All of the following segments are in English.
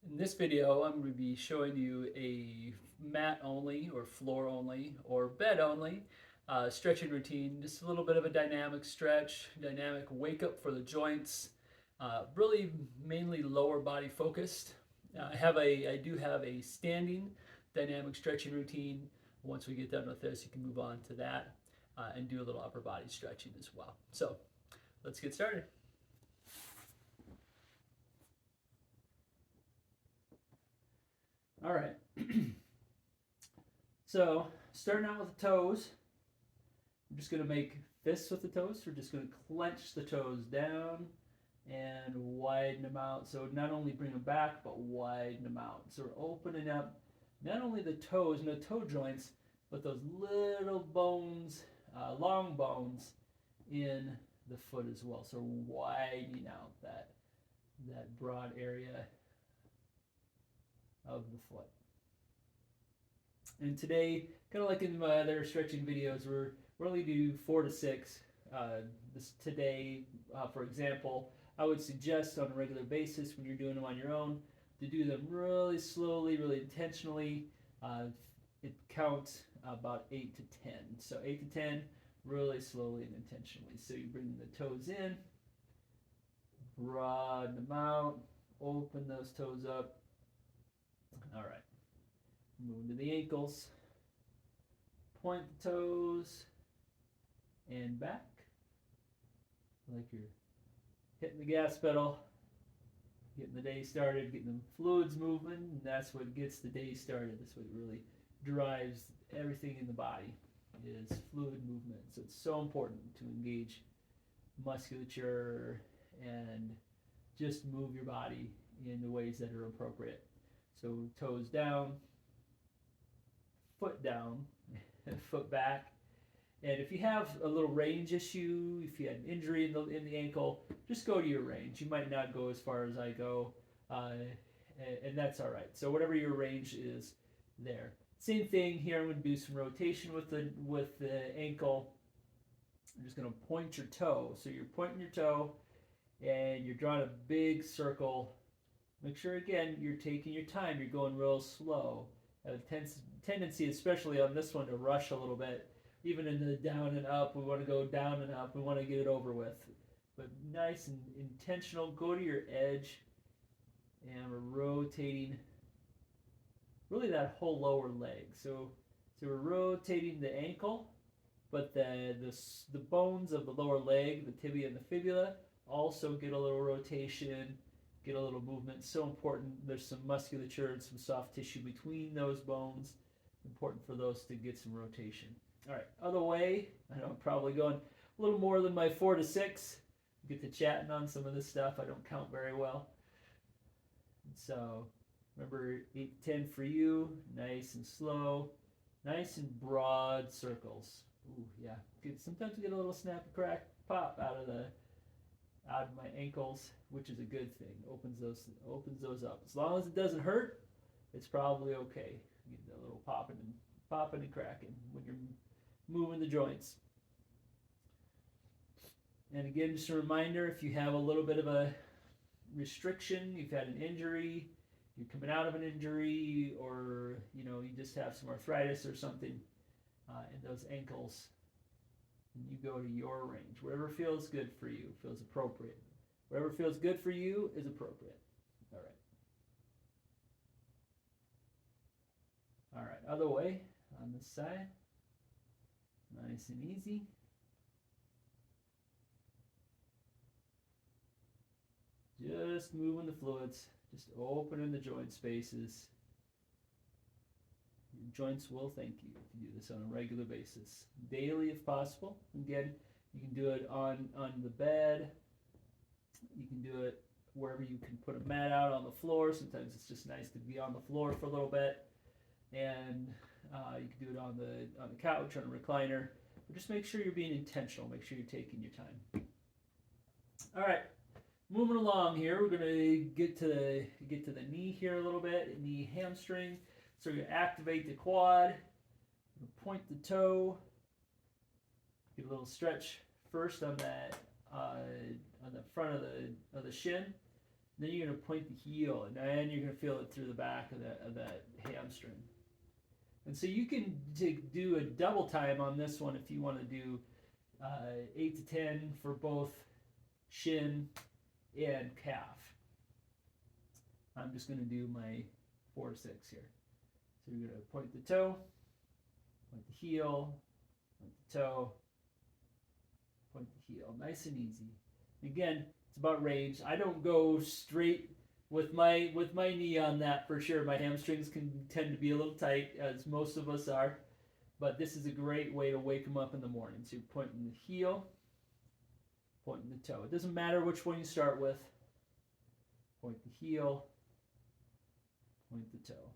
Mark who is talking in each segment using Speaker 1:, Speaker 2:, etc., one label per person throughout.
Speaker 1: In this video, I'm going to be showing you a mat only or floor only or bed only stretching routine. Just a little bit of a dynamic stretch, dynamic wake up for the joints, really mainly lower body focused. I do have a standing dynamic stretching routine. Once we get done with this, you can move on to that and do a little upper body stretching as well. So let's get started. All right. So starting out with the toes, I'm just going to make fists with the toes. We're just going to clench the toes down and widen them out. So not only bring them back, but widen them out. So we're opening up not only the toes and the toe joints, but those little bones, long bones in the foot as well. So widening out that broad area of the foot. And today, kind of like in my other stretching videos, we're only do 4 to 6. Today, for example, I would suggest on a regular basis when you're doing them on your own to do them really slowly, really intentionally. It counts about 8 to 10. So 8 to 10, really slowly and intentionally. So you bring the toes in, broaden them out, open those toes up. All right, move to the ankles, point the toes, and back, like you're hitting the gas pedal, getting the day started, getting the fluids moving, and that's what gets the day started. That's what really drives everything in the body, is fluid movement. So it's so important to engage musculature and just move your body in the ways that are appropriate. So toes down, foot down, foot back. And if you have a little range issue, if you had an injury in the ankle, just go to your range. You might not go as far as I go, and that's all right. So whatever your range is there. Same thing here. I'm going to do some rotation with the ankle. I'm just going to point your toe. So you're pointing your toe, and you're drawing a big circle. Make sure, again, you're taking your time. You're going real slow. I have a tendency, especially on this one, to rush a little bit. Even in the down and up, we want to go down and up. We want to get it over with. But nice and intentional. Go to your edge. And we're rotating really that whole lower leg. So we're rotating the ankle, but the bones of the lower leg, the tibia and the fibula, also get a little rotation. Get a little movement. So important. There's some musculature and some soft tissue between those bones. Important for those to get some rotation. All right, other way. I know I'm probably going a little more than my 4 to 6. Get to chatting on some of this stuff. I don't count very well. So remember 8 to 10 for you. Nice and slow. Nice and broad circles. Ooh, yeah. Sometimes you get a little snap, crack, pop out of my ankles, which is a good thing. Opens those up. As long as it doesn't hurt, it's probably okay. You get a little popping and cracking when you're moving the joints. And again, just a reminder, if you have a little bit of a restriction, you've had an injury, you're coming out of an injury, or you just have some arthritis or something in those ankles, you go to your range. Whatever feels good for you, feels appropriate. Whatever feels good for you is appropriate. All right. All right, other way on this side. Nice and easy. Just moving the fluids, just opening the joint spaces. Your joints will thank you if you do this on a regular basis. Daily if possible. Again, you can do it on the bed. You can do it wherever you can put a mat out on the floor. Sometimes it's just nice to be on the floor for a little bit. And you can do it on the couch, on a recliner. But just make sure you're being intentional. Make sure you're taking your time. All right. Moving along here, we're going to get to the knee here a little bit, knee hamstring. So you activate the quad, point the toe, get a little stretch first on the front of the shin, Then you're going to point the heel, and then you're going to feel it through the back of that hamstring. And so you can do a double time on this one if you want to do 8 to 10 for both shin and calf. I'm just going to do my 4 to 6 here. So you're going to point the toe, point the heel, point the toe, point the heel. Nice and easy. Again, it's about range. I don't go straight with my knee on that for sure. My hamstrings can tend to be a little tight, as most of us are. But this is a great way to wake them up in the morning. So you're pointing the heel, pointing the toe. It doesn't matter which one you start with. Point the heel, point the toe.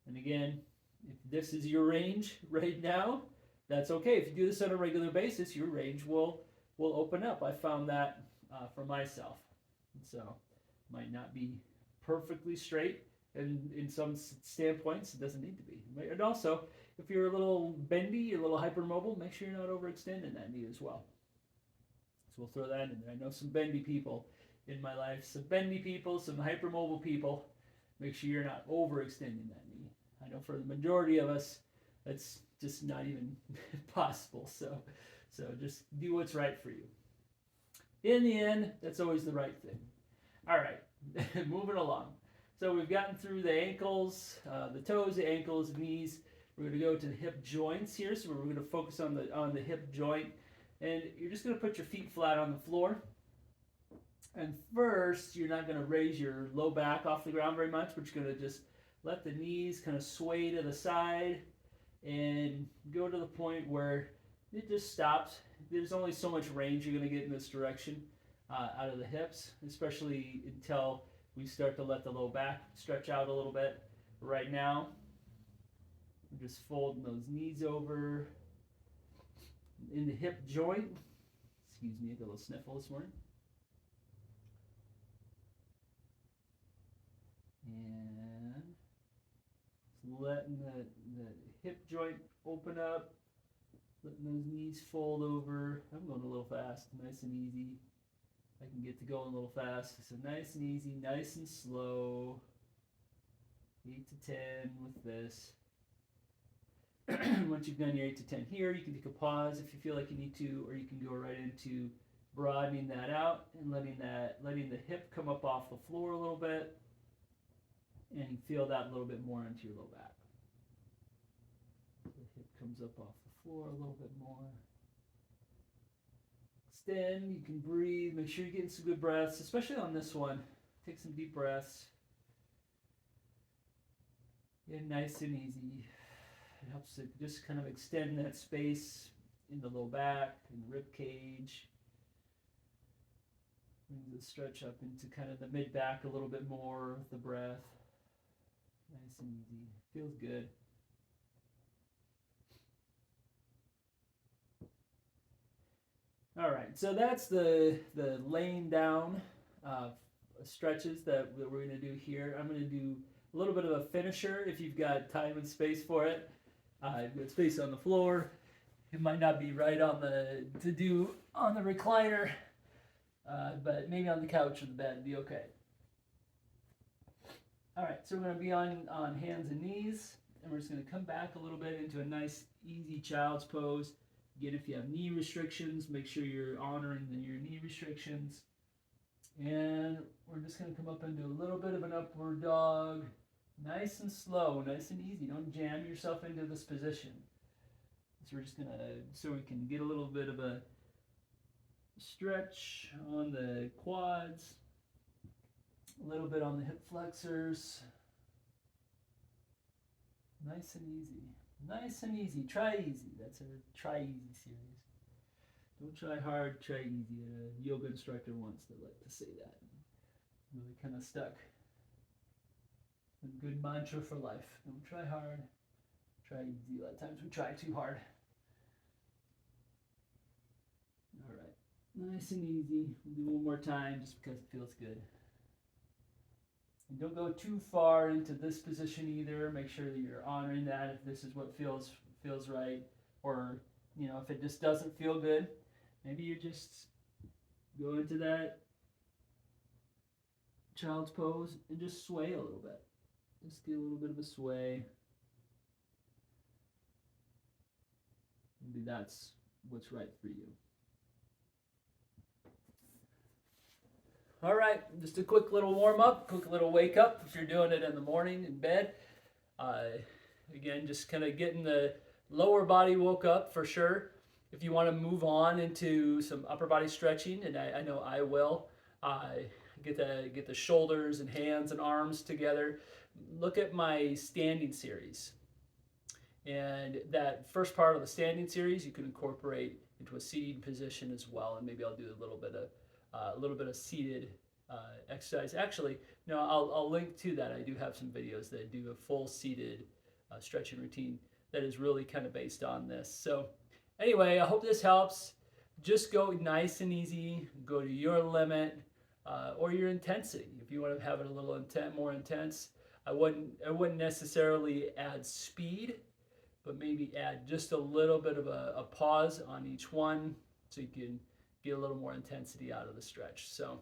Speaker 1: And again, if this is your range right now, that's okay. If you do this on a regular basis, your range will open up. I found that for myself. And so might not be perfectly straight, and in some standpoints, it doesn't need to be. And also, if you're a little bendy, you're a little hypermobile, make sure you're not overextending that knee as well. So we'll throw that in there. I know some bendy people in my life, some bendy people, some hypermobile people. Make sure you're not overextending that knee. I know for the majority of us, that's just not even possible. So just do what's right for you. In the end, that's always the right thing. All right, moving along. So we've gotten through the ankles, the toes, the ankles, knees. We're going to go to the hip joints here. So we're going to focus on the hip joint. And you're just going to put your feet flat on the floor. And first, you're not going to raise your low back off the ground very much, but you're going to just let the knees kind of sway to the side and go to the point where it just stops. There's only so much range you're going to get in this direction out of the hips, especially until we start to let the low back stretch out a little bit. Right now, we're just folding those knees over in the hip joint. Excuse me, I got a little sniffle this morning. And letting the hip joint open up, letting those knees fold over. I'm going a little fast, nice and easy. I can get to going a little fast. So nice and easy, nice and slow. 8 to 10 with this. Once you've done your 8 to 10 here, you can take a pause if you feel like you need to, or you can go right into broadening that out and letting the hip come up off the floor a little bit, and feel that a little bit more into your low back. So the hip comes up off the floor a little bit more. Extend, you can breathe, make sure you're getting some good breaths, especially on this one. Take some deep breaths. Get nice and easy. It helps to just kind of extend that space in the low back, in the rib cage. Brings the stretch up into kind of the mid back a little bit more with the breath. Nice and easy. Feels good. All right, so that's the laying down stretches that we're going to do here. I'm going to do a little bit of a finisher if you've got time and space for it. You've got space on the floor. It might not be right on the recliner, but maybe on the couch or the bed would be okay. All right, so we're going to be on hands and knees, and we're just going to come back a little bit into a nice, easy child's pose. Again, if you have knee restrictions, make sure you're honoring your knee restrictions. And we're just going to come up into a little bit of an upward dog. Nice and slow, nice and easy. Don't jam yourself into this position. So we're just going to, so we can get a little bit of a stretch on the quads, a little bit on the hip flexors. Nice and easy. Nice and easy. Try easy. That's a try easy series. Don't try hard, try easy. A yoga instructor once that liked to say that. Really kind of stuck. A good mantra for life. Don't try hard, try easy. A lot of times we try too hard. All right. Nice and easy. We'll do one more time just because it feels good. And don't go too far into this position either. Make sure that you're honoring that if this is what feels right, or if it just doesn't feel good, maybe you just go into that child's pose and just sway a little bit. Just get a little bit of a sway. Maybe that's what's right for you. All right, just a quick little warm up, quick little wake up if you're doing it in the morning in bed. Again, just kind of getting the lower body woke up for sure. If you want to move on into some upper body stretching, and I know I will, get the shoulders and hands and arms together. Look at my standing series. And that first part of the standing series, you can incorporate into a seated position as well. And maybe I'll do a little bit of seated exercise. Actually, no, I'll link to that. I do have some videos that do a full seated stretching routine that is really kind of based on this. So anyway, I hope this helps. Just go nice and easy. Go to your limit or your intensity. If you want to have it a little more intense, I wouldn't necessarily add speed, but maybe add just a little bit of a pause on each one so you can get a little more intensity out of the stretch. So,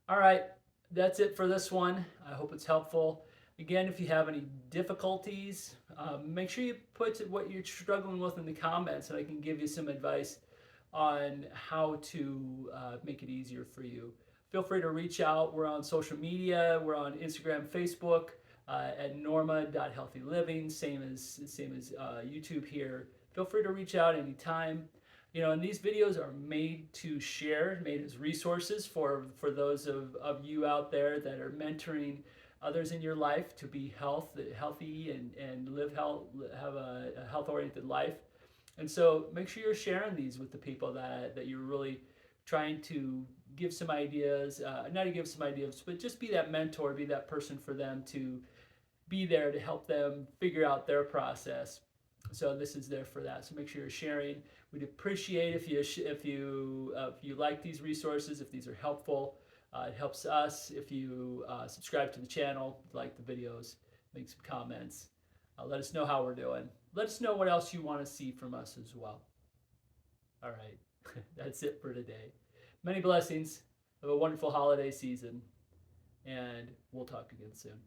Speaker 1: all right, that's it for this one. I hope it's helpful. Again, if you have any difficulties, make sure you put what you're struggling with in the comments and I can give you some advice on how to make it easier for you. Feel free to reach out. We're on social media. We're on Instagram, Facebook, at norma.healthyliving, same as YouTube here. Feel free to reach out anytime. And these videos are made to share, made as resources for those of you out there that are mentoring others in your life to be healthy and have a health-oriented life. And so make sure you're sharing these with the people that you're really trying to give some ideas, not to give some ideas, but just be that mentor, be that person for them to be there to help them figure out their process. So this is there for that. So make sure you're sharing. We'd appreciate if you like these resources, if these are helpful. It helps us if you subscribe to the channel, like the videos, make some comments. Let us know how we're doing. Let us know what else you want to see from us as well. All right, that's it for today. Many blessings. Have a wonderful holiday season, and we'll talk again soon.